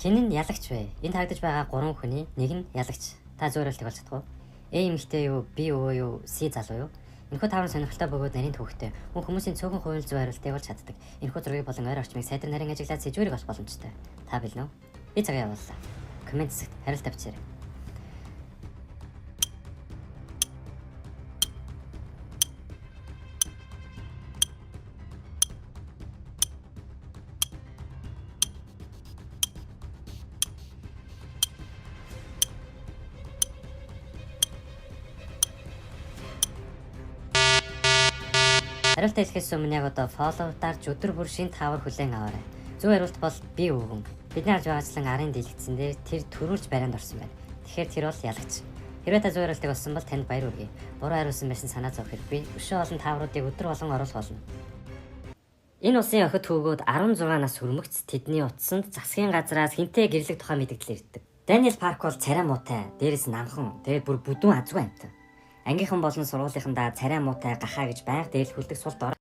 Хэн нь ялагч вэ? Энд харагдаж байгаа 3 хүний нэг нь ялагч. Та зөөрөлтөг болж чадах уу? A эмэгтэй юу, B өвөө юу, C залуу юу? Энэхүү таван сонирхолтой бөгөөд нарийн төвхтэй. Мөн хүмүүсийн цөөхөн хувийн зөв хариултыг болж чаддаг. Энэхүү зургийг болон ойр орчмыг сайдар нарийн ажиглаад сэжүүрийг олох боломжтой. Та билнэ үү? Би цагаа явууллаа. Комент хэсэгт хариулт авчирай. Хариултаа хэлэхээс өмнө яг одоо follow дарж өдөр бүр шинэ тавар хүлээн аваарай. Зөв хариулт бол би өвгөн. Бидний харж байгаачлан арын дийлэгдсэн дээр тэр төрүүлж барианд орсон байна. Тэгэхээр тэр бол ялагч. Хэрвээ та зөв хариултыг олсон бол танд баяр хүргэе. Буруу хариулсан байсан санаа зовох хэрэггүй. Өшөө олон тавруудыг өдөр болгон оруулах болно. Энэ улсын охид хүүгүүд 16 нас хүрмэгц тэдний утсанд засгийн газраас хинтээ гэрлэх тухай мэдээлэл ирдэг. Даниэл Парк бол царай муутай, дээрээс намхан, тэгээд бүр бүдүүн азгүй амт. Ангийнхан болон сургуулийнхандаа царай муутай гахаа гэж байнга дээлхүүлдэг сул дор.